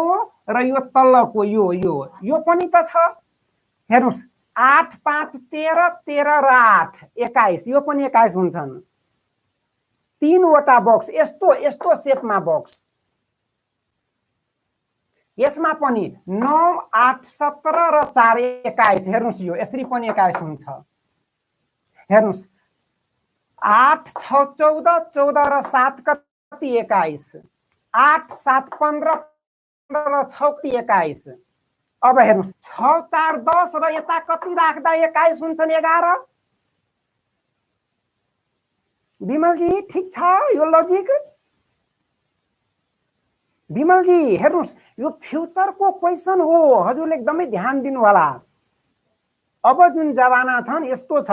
र यो तल्लोको यो पनि त छ। हेर्नुस्, 8 5 13 13 र 8 21, यो पनि 21 हुन्छन्। 3 वटा बक्स यस्तो यस्तो सेपमा बक्स। यसमा पनि 9 8 17 र 4 21। हेर्नुस्, यो यसरी पनि 21 हुन्छ। हेर्नुस्, 8 6 14 14 र 7 कति? 21। 8 7 15 र 6 21। अब हेर्नुस्, 6 4 10 र यता कति राख्दा 21 हुन्छन्? 11। विमलजी ठिक छ यो लजिक? विमलजी हेर्नुस्, यो फ्युचरको क्वेसन हो। हजुरले एकदमै ध्यान दिनु होला। अब जुन जमाना छन् यस्तो छ।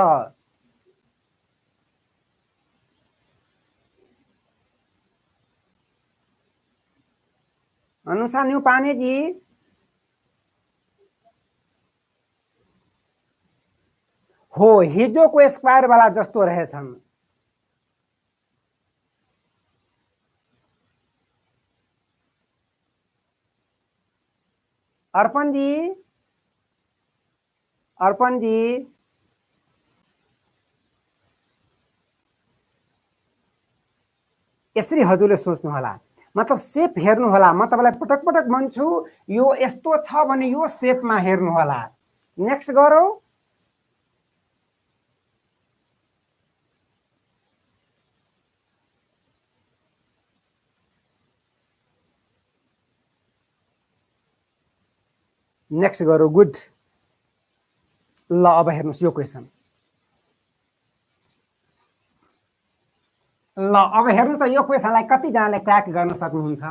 अनुषा न्युपानेजी, हो हिजोको स्क्वायर वाला जस्तो रहेछन्। अर्पणजी, अर्पणजी यसरी हजुरले सोच्नु होला। मतलब सेप हेर्नु होला। म तपाईलाई पटक पटक भन्छु, यो यस्तो छ भने यो सेपमा हेर्नु होला। नेक्स्ट गरौँ। नेक्स्ट गरौँ। गुड। ल अब हेर्नुस् यो क्वेसन। ल अब हेर्नुस् त यो क्वेसनलाई कतिजनाले क्र्याक गर्न सक्नुहुन्छ?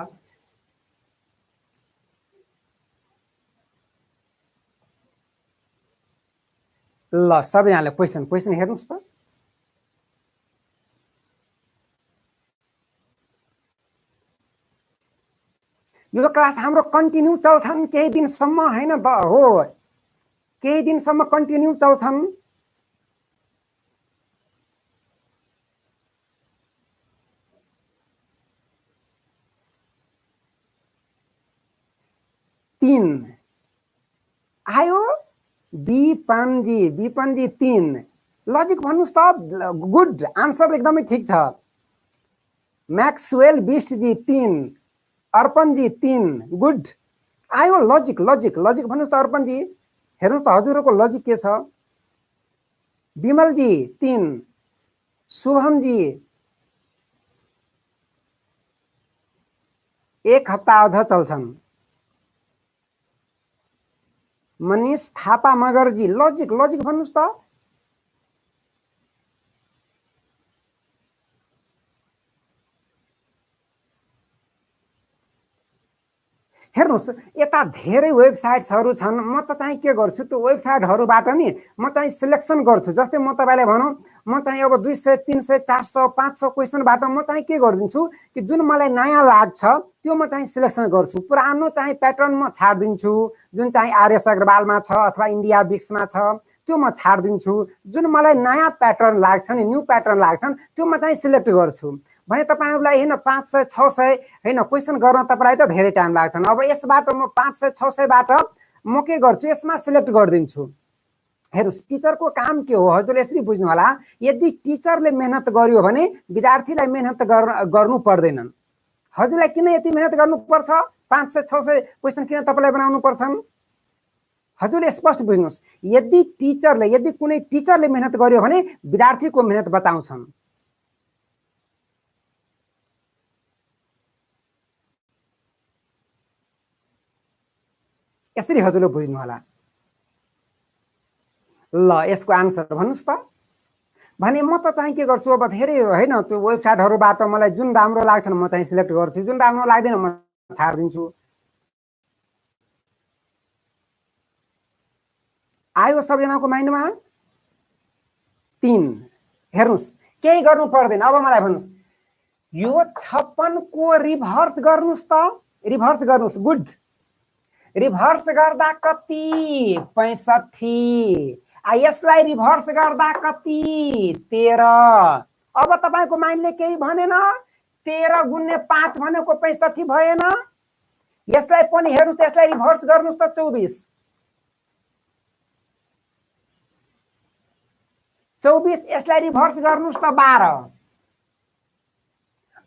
ल सबैजनाले क्वेसन क्वेसन हेर्नुस् त। यो क्लास हाम्रो कन्टिन्यू चल्छन् केही दिनसम्म हैन हो, केही दिनसम्म कन्टिन्यू चल्छन्। तीन आयो विपनजी 3 लजिक भन्नुस् त। गुड आन्सर एकदमै ठीक छ। मैक्सवेल बिस्टजी 3, अर्पणजी 3 गुड आयो। लजिक लजिक लजिक भन्नुस् त अर्पणजी, हेर्नुस् त हजुरको लजिक के छ। विमलजी 3, शुभमजी 1 हप्ता अझ चल्छन्। मनीष थापा मगरजी लजिक लजिक भन्नुस् त। हेर्नुस् यता धेरै वेबसाइट्सहरु छन्। म त चाहिँ के गर्छु, त्यो वेबसाइटहरुबाट नि म चाहिँ सिलेक्सन गर्छु। जस्तै म तपाईलाई भनौं, म चाहिँ अब 200 300 400 500 क्वेशनबाट म चाहिँ के गर्दिन्छु कि जुन मलाई नयाँ लाग्छ त्यो म चाहिँ सिलेक्सन गर्छु। पुरानो चाहिँ प्याटर्न म छाड्दिन्छु। जुन चाहिँ आरएस अग्रवालमा छ अथवा इन्डिया बिक्समा छ त्यो म छाड्दिन्छु। जुन मलाई नयाँ प्याटर्न लाग्छ नि, न्यू प्याटर्न लाग्छन् त्यो म चाहिँ सिलेक्ट गर्छु। भने तपाईहरुलाई हैन 500 600 हैन क्वेशन गर्न तपाईलाई त धेरै टाइम लाग्छ। अब यसबाट म 500 600 बाट म के गर्छु, यसमा सिलेक्ट गर्दिन्छु। हेर्नुस् टिचरको काम के हो हजुरले यसरी बुझ्नु होला। यदि टिचरले मेहनत गर्यो भने विद्यार्थीलाई मेहनत गर्नु पर्दैन। हजुरलाई किन यति मेहनत गर्नु पर्छ, 500 600 क्वेशन किन तपाईलाई बनाउनु पर्छन्? हजुरले स्पष्ट बुझ्नुस्। यदि कुनै टिचरले मेहनत गर्यो भने विद्यार्थीको मेहनत बचाउँछन्। यसरी हजुरले बुझ्नु होला। ल यसको आन्सर भन्नुस् त। भने म त चाहिँ के गर्छु, अब धेरै हैन त्यो वेबसाइटहरुबाट मलाई जुन राम्रो लाग्छ म चाहिँ सिलेक्ट गर्छु, जुन राम्रो लाग्दैन म छाड्दिन्छु। आयो सबैजनाको माइन्डमा 3। हेर्नुस् केही गर्नु पर्दैन। अब मलाई भन्नुस् यो 56 को रिभर्स गर्नुस् त। रिभर्स गर्नुस् गुड। रिभर्स गर्दा कति 65। यसलाई रिभर्स गर्दा कति 13। अब तपाईको माइन्डले केही भनेन। 13 गुण्ने 5 भनेको 65 भएन। यसलाई पनि हेर्नुस्, यसलाई रिभर्स गर्नुस् त 24। 24 यसलाई रिभर्स गर्नुस् त 12।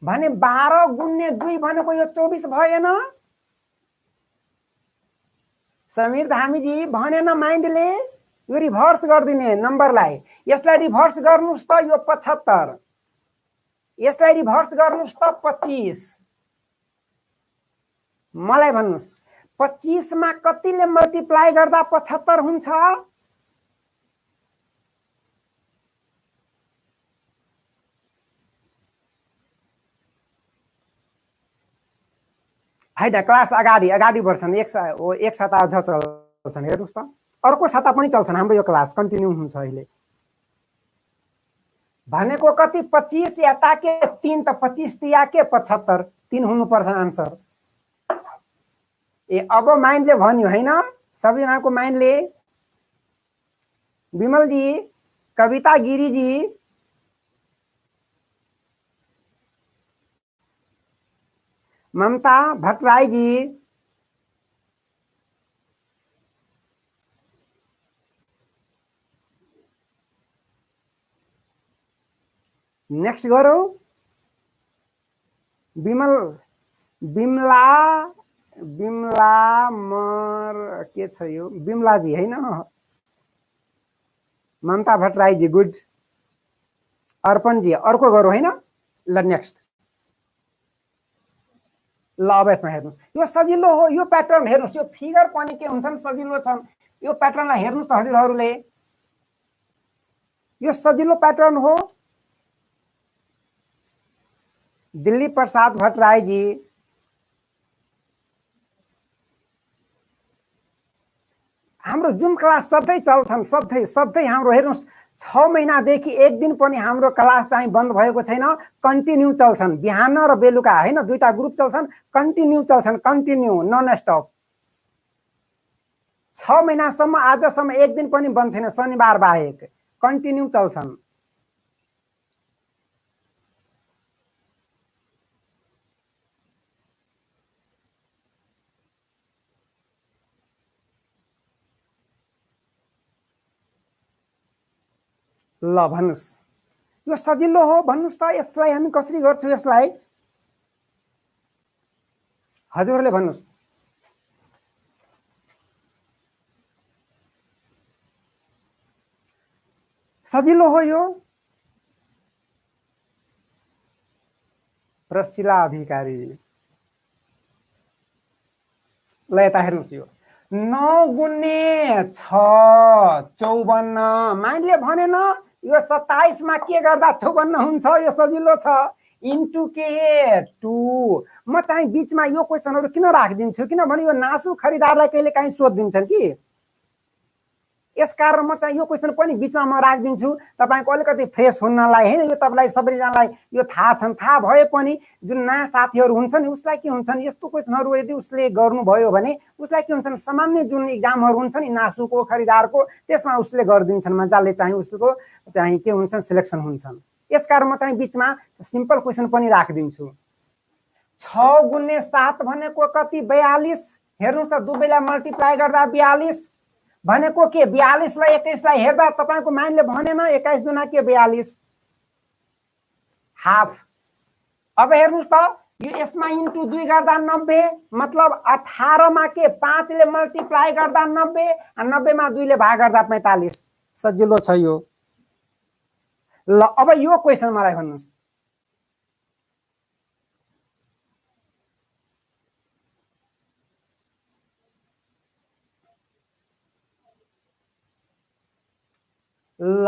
भने 12 गुण्ने 2 भनेको यो 24 भएन। समीर धामीजी भनेन माइन्डले यो रिभर्स गर्दिने नम्बरलाई। यसलाई रिभर्स गर्नुस् त यो 75। यसलाई रिभर्स गर्नुस् त 25। मलाई भन्नुस् 25 मा कतिले मल्टिप्लाई गर्दा 75 हुन्छ? हैन क्लास अगाडि बढ्छन्। एक साता अझ चल्छन्। हेर्नुस् त अर्को साता पनि चल्छन्। हाम्रो यो क्लास कन्टिन्यू हुन्छ अहिले। भनेको कति 25 यता के 3 त 25 तिया के 75 3 हुनुपर्छ आन्सर। ए अब माइन्डले भन्यो हैन सबैजनाको माइन्डले। विमलजी, कविता गिरीजी, ममता भट्टराईजी, नेक्स्ट गरौँ। बिमला मर के छ यो बिमलाजी हैन, ममता भट्टराईजी गुड। अर्पणजी अर्को गरौँ हैन। ल नेक्स्ट। ल अब यसमा हेर्नु यो सजिलो हो। यो प्याटर्न हेर्नुस्, यो फिगर पनि के हुन्छन् सजिलो छन्। यो प्याटर्नलाई हेर्नुस् त हजुरहरूले। यो सजिलो प्याटर्न हो। दिल्ली प्रसाद हाम्रो जुम क्लास सधैँ चल्छन्, सधैँ हाम्रो हेर्नुहोस् 6 महिनादेखि एक दिन पनि हाम्रो क्लास चाहिँ बन्द भएको छैन, कन्टिन्यू चल्छन्। बिहान र बेलुका हैन, दुईटा ग्रुप चल्छन्, कन्टिन्यू चल्छन्, कन्टिन्यू नन स्टप 6 महिनासम्म आजसम्म एक दिन पनि बन्द छैन, शनिबार बाहेक कन्टिन्यू चल्छन्। ल भन्नुस्, यो सजिलो हो भन्नुस् त, यसलाई हामी कसरी गर्छौं? यसलाई हजुरले भन्नुस्। सजिलो हो यो। रसिला अधिकारी ल यता हेर्नुस्, यो 9 गुणे 6 54। माइनले भनेन यो 27 मा के गर्दा 54 हुन्छ? यो सजिलो छ। इन्टु के 2। म चाहिँ बीचमा यो क्वेशनहरु किन राखिदिन्छु? किनभने यो नासु खरिदारलाई कहिले काहीँ सोधिदिन्छन् कि, यसकारण म चाहिँ यो क्वेशन पनि बीचमा म राखिदिन्छु तपाईको अलिकति फ्रेश हुनलाई हैन। यो तपाईलाई सबैजनालाई यो थाहा छन्, थाहा भए पनि जुन नयाँ साथीहरु हुन्छन् उसलाई के हुन्छन्, यस्तो क्वेशनहरु यदि उसले गर्नुभयो भने उसलाई के हुन्छन्, सामान्य जुन एक्जामहरु हुन्छन् नि नासुको खरिदारको, त्यसमा उसले गर्दिन्छन् मजाले, चाहिँ उसको चाहिँ के हुन्छन्, सिलेक्सन हुन्छन्। यसकारण म चाहिँ बीचमा सिम्पल क्वेशन पनि राखिदिन्छु। 6 गुणे 7 भनेको कति? 42। हेर्नुस् त, दुवैलाई मल्टिप्लाई गर्दा 42 भनेको के? 42 लाई 21 लाई हेर्दा तपाईको माइन्डले भनेन 21 दुना के 42 हाफ। अब हेर्नुस् त, यो यसमा इन्टु 2 गर्दा 90, मतलब 18 मा के 5 ले मल्टिप्लाई गर्दा 90, 90 मा 2 ले भाग गर्दा 45। सजिलो छ यो। ल अब यो क्वेशन मलाई भन्नुस्। ल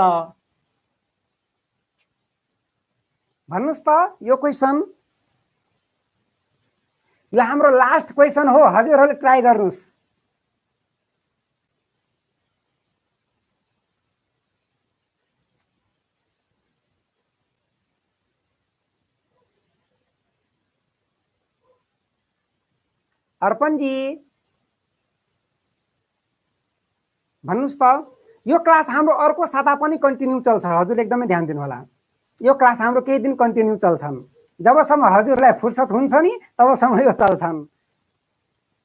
भन्नुस् त यो क्वेशन, यो हाम्रो लास्ट क्वेशन हो। हजुरहरुले ट्राई गर्नुस्। अर्पण जी भन्नुस् त, यो क्लास हाम्रो अर्को साता पनि कन्टिन्यू चल्छ। हजुर एकदमै ध्यान दिनु होला। यो क्लास हाम्रो केही दिन कन्टिन्यू चल्छन्। जबसम्म हजुरलाई फुर्सद हुन्छ नि तबसम्म यो चल्छन्।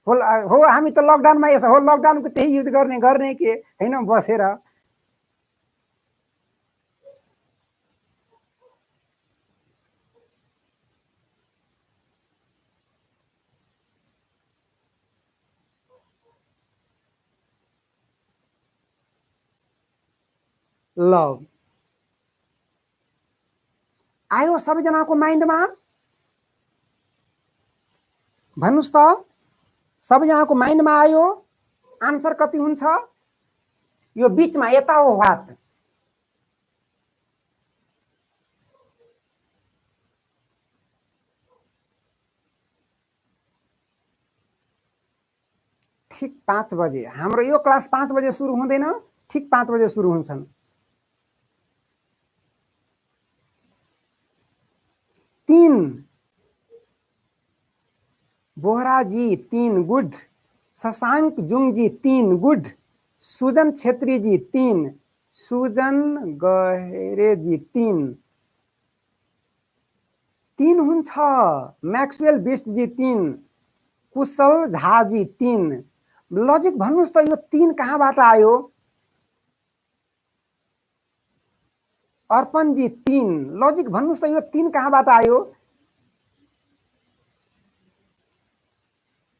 हो हामी त लकडाउनमा यसो हो, लकडाउनको त्यही युज गर्ने के हैन बसेर। ल आयो सबैजनाको माइन्डमा? भन्नुस् त, सबैजनाको माइन्डमा आयो? आन्सर कति हुन्छ? यो बीचमा यता हो हात। ठीक 5 बजे हाम्रो यो क्लास 5 बजे सुरु हुँदैन, ठीक 5 बजे सुरु हुन्छन्। 3 बोहराजी 3 गुड, शशांक जुङजी 3 गुड, सुजन छेत्रीजी 3, सुजन गहेरेजी 3 हुन्छ। मैक्सवेल बिस्टजी 3, कुशल झाजी 3। लजिक भन्नुस् त यो 3 कहाँबाट आयो? अर्पण जी 3। लजिक भन्नुस् त यो 3 कहाँबाट आयो?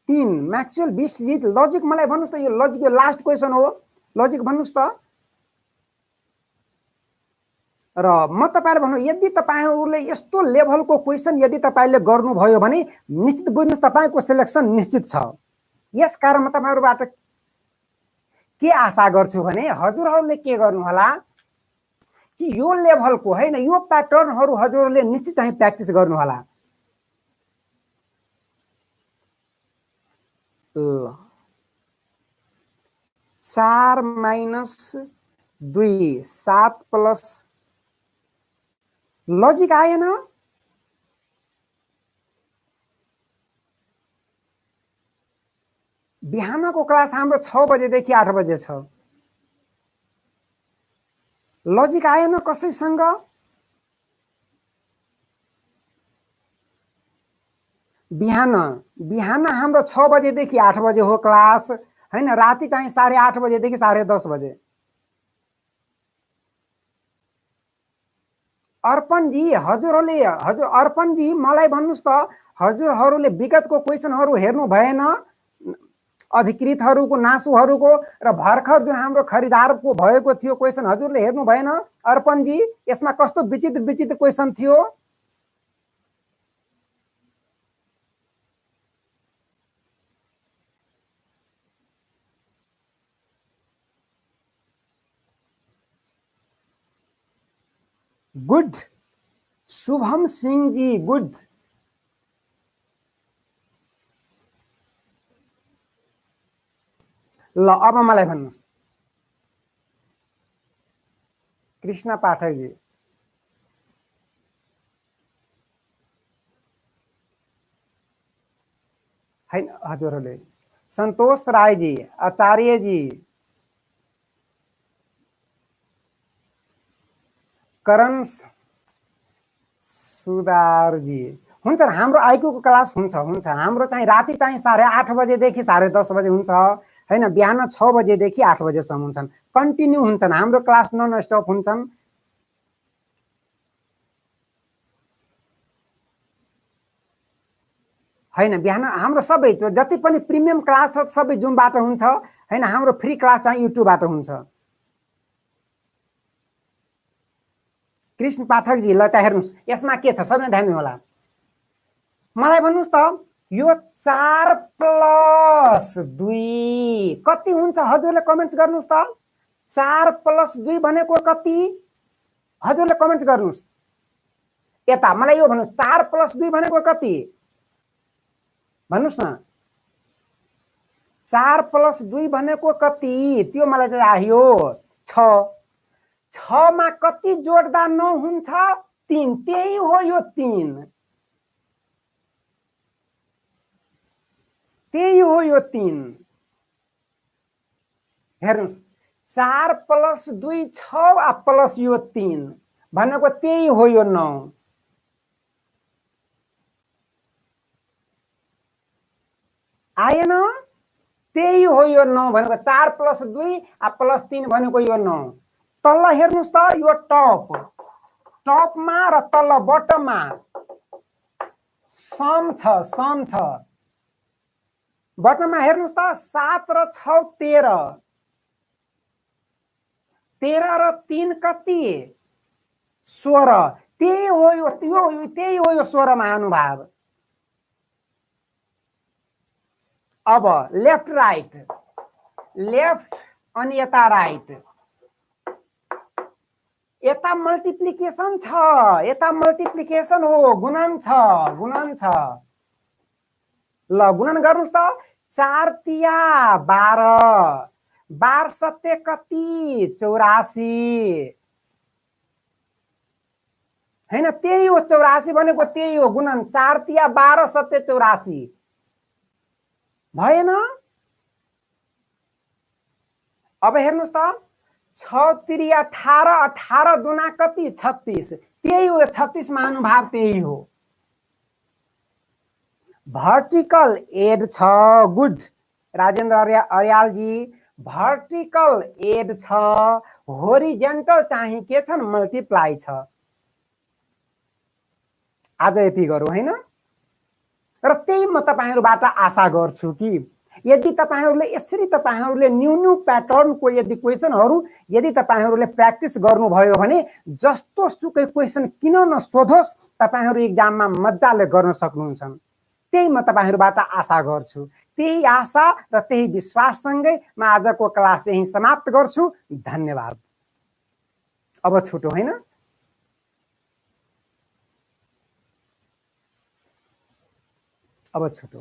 3 मैक्सवेल बिस्टजी। लजिक मलाई भन्नुस् त, यो लजिक यो लास्ट क्वेशन हो। लजिक भन्नुस् त। र म तपाईहरुलाई भन्नु, यदि तपाईहरुले यस्तो लेभलको क्वेशन यदि तपाईले गर्नुभयो भने निश्चित बुझ्नु तपाईको सिलेक्सन निश्चित छ। यसकारण म तपाईहरुबाट के आशा गर्छु भने हजुरहरुले के गर्नु होला कि यो लेभलको हैन, यो प्याटर्नहरु हजुरहरुले निश्चित चाहिँ प्र्याक्टिस गर्नु होला। 4 माइनस 2 7 प्लस लजिक आएन। बिहानको क्लास हाम्रो 6 बजेदेखि 8 बजे छ। लजिक आएन कसैसँग। बिहान हाम्रो 6 बजेदेखि 8 बजे हो क्लास हैन। राति चाहिँ 8:30 बजेदेखि 10:30 बजे। अर्पणजी हजुर अर्पणजी मलाई भन्नुस् त हजुरहरूले विगतको क्वेशनहरू हेर्नु भएन? अधिकृतहरूको नासुहरूको र भर्खर जुन हाम्रो खरिदारको भएको थियो क्वेशन हजुरले हेर्नु भएन? अर्पणजी यसमा कस्तो विचित्र विचित्र क्वेशन थियो। Good Shubham Singh ji good. ल अब मलाई भन्नुस् कृष्ण पाठक जी। हैन हजुरहरूले सन्तोष राय जी, आचार्य जी, करण सुदार जी हुन्छ। हाम्रो आइक्यूको क्लास हुन्छ हाम्रो चाहिँ राति चाहिँ 8:30 बजेदेखि 10:30 बजे हुन्छ हैन। बिहान 6 बजेदेखि 8 बजेसम्म हुन्छन्। कन्टिन्यू हुन्छन् हाम्रो क्लास, नन स्टप हुन्छन् हैन। बिहान हाम्रो सबै जति पनि प्रिमियम क्लास छ सबै जुमबाट हुन्छ हैन। हाम्रो फ्री क्लास चाहिँ युट्युबबाट हुन्छ। कृष्ण पाठक जी ल त हेर्नुस् यसमा के छ सबैले ध्यान दिनु होला। मलाई भन्नुस् त यो 4 प्लस 2 कति हुन्छ हजुरले कमेन्ट्स गर्नुस् त। 4 प्लस 2 भनेको कति हजुरले कमेन्ट्स गर्नुस्। यता मलाई यो भन्नुस् 4 प्लस 2 भनेको कति भन्नुस् न। 4 प्लस 2 भनेको कति त्यो मलाई चाहिँ आयो 6। 6 मा कति जोड्दा 9 हुन्छ 3। त्यही हो यो 3। त्यही हो यो 3। हेर्नुस् 4 प्लस 2 6 प्लस यो 3 भनेको त्यही हो यो 9। आएन। त्यही हो यो 9 भनेको 4 प्लस 2 प्लस 3 भनेको यो 9। तल हेर्नुस् त यो टपमा र तल बटममा सम छ। बटममा हेर्नुस् त 7 र 6 13। 13 र 3 कति 16। त्यही हो यो 16 मा अनुभाव। अब लेफ्ट राइट अनि यता राइट। यता मल्टिप्लिकेसन छ, यता मल्टिप्लिकेसन हो, गुणन छ। ल गुणन गर्नुस् त 4 तिया 12 12 सत्य कति 84 हैन। त्यही हो 84 भनेको त्यही हो गुणन। 4 तिया 12 सत्य 84 भएन। अब हेर्नुस् त 6 तिरिया 18 18 दुना कति 36। त्यही हो 36 मा अनुभाव त्यही हो। भर्टिकल एड छ। गुड राजेन्द्र अर्याल जी भर्टिकल एड छ। होरिजेन्टल चाहिँ के छन् मल्टिप्लाई छ। आज यति गरौँ हैन। र त्यही म तपाईहरुबाट आशा गर्छु कि यदि तपाईहरुले यसरी तपाईहरुले न्यू प्याटर्नको यदि क्वेशनहरु यदि तपाईहरुले प्र्याक्टिस गर्नुभयो भने जस्तो सुकै क्वेशन किन नसोधोस् तपाईहरु एक्जाममा मज्जाले गर्न सक्नुहुन्छ। त्यही म तपाईहरुबाट आशा गर्छु। त्यही आशा र त्यही विश्वाससँगै म आजको क्लास यही समाप्त गर्छु। धन्यवाद। अब छुटो हैन। अब छुटो।